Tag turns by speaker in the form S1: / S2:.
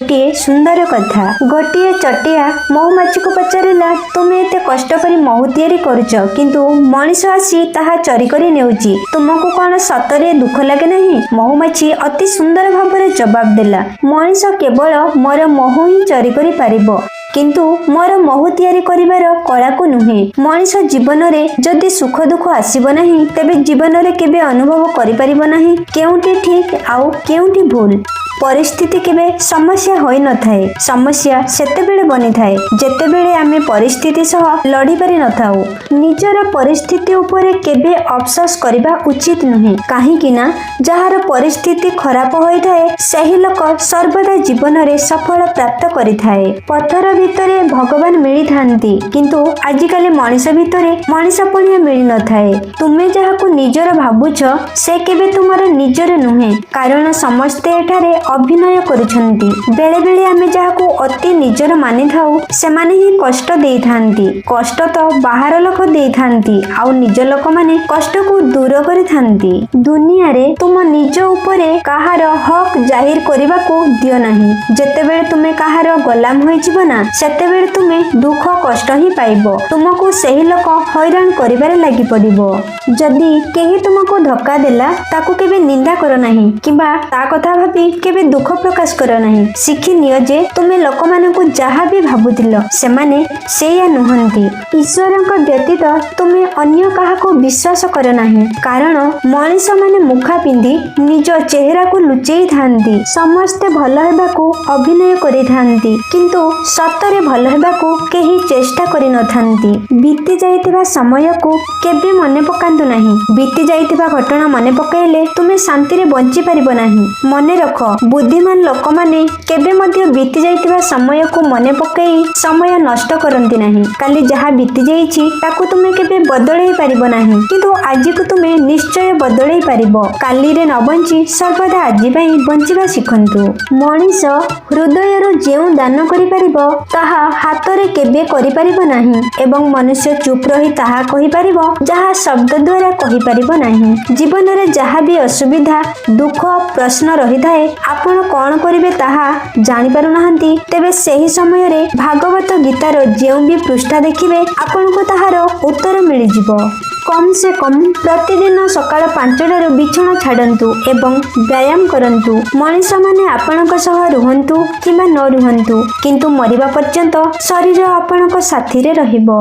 S1: गोटे सुंदर कथा। गोटे चटिया महुमाछी को पचारिला, तुमे एते कष्ट करी महु तैयारी करुच, किंतु मनीष आसी ताहा चोरी करी नेउची, तुमको कौन सतरे दुख लगे नहीं? महुमाछी अति सुंदर भाव जवाब देला, मनीष केवल मोर महु ही चोरी करी पारिबो, किंतु मोर महु तैयारी करिवार कला को नुहे। मनीष जीवन रे जदि सुख दुख आसीबो नहीं, तेबे जीवन रे केबे अनुभव करि परिबो नहीं केउटी ठीक आउ केउटी भूल। परिस्थिति केबे समस्या होई न थाए, समस्या सेतेबेले बनी थाए जेतेबेले आमे परिस्थिति सह लड़ी पारि न थाउ। निजर परिस्थिति उपरे केबे अफसोस करिबा उचित नुहे, काहे कि ना जहार परिस्थिति खराब होई थाए सही लोक सर्वदा जीवन रे सफल प्राप्त करि थाए। पत्थर भितरे भगवान मिली थांती, किंतु आजिकाली मनीष भितरे मनीष पुणिया मिली न थाए। तुमे जहाकू निजर भाबुछ से केबे तुमर निजर नुहे, कारण समस्ते एठारे अभिनय करुछंती। बेले बेले आमे जहाकू अति निजर मानि थाउ सेमाने ही कष्ट देई थांती। कष्ट तो बाहर लोक देई थांती, आउ निज लोक माने कष्ट को दूर करि थांती। दुनिया रे तुम निज उपरे काहार हक जाहिर करिबा को दियो नाही। जेतेबेले तुमे काहार गोलाम होई जिवो ना, सेतेबेले तुमे दुख कष्ट ही पाइबो। तुमको सही लोक हैरान करिबारे लागि पड़िबो। जदि केही तुमको धक्का देला, ताकू केबे निंदा करो नाही, किबा ता कथा भाबी केबे दुख प्रकाश करो नहीं। शिखी नियो जे तुमे लोक मानकू जहाँ भी भाबुतिलो सेमाने सेया नुहंती। ईश्वरक व्यतीत तुमे अन्य काहाको विश्वास करो नहीं, कारण मनीष माने मुखा पिंधि निज चेहरा को लुचेई थांती। समस्ते भल हेबाकू अभिनय करि थांती, किंतु सतरे भल हेबाकू केही चेष्टा करि न थांती। बीती जाइतिबा समय को केबे मने पकांतु नहीं। बीती जाइतिबा घटना मने पकाइले तुमे शांति रे बंची परिबो नहीं। मने रख, बुद्धिमान लोक माने केबे मध्य बीती जाइतिबा समय को मने पकई समय नष्ट करंती नहीं। काली जहा बीती जाइछि ताकू तुमे केबे बदलई पारिबो नहीं, किंतु आज को तुमे निश्चय बदलई पारिबो। काली रे न बंची सर्वदा आज पई बंचिबा शिखंतु। मनीष हृदय रो जेउ दान करि पारिबो ताहा हाथ रे केबे करि पारिबो नहीं, एवं मनुष्य चुप रही ताहा कहि पारिबो जहा शब्द द्वारा कहि पारिबो नहीं। जीवन रे जहा भी असुविधा दुख प्रश्न रही थाए, आपण कौन करिवे ताहा जानि पारु नाहंती, तेबे सही समय रे भागवत गीतार जेउ भी पृष्ठा देखिबे आपण को ताहार उत्तर मिली जिवो। कम से कम प्रतिदिन सकाळ 5टार बिछଣା छाड़ंतु एवं व्यायाम करंतु। मनीष माने आपणक सह रुहंतु किबा न रुहंतु, किंतु मरिबा पर्यंत शरीर आपणक साथी रे रहिबो।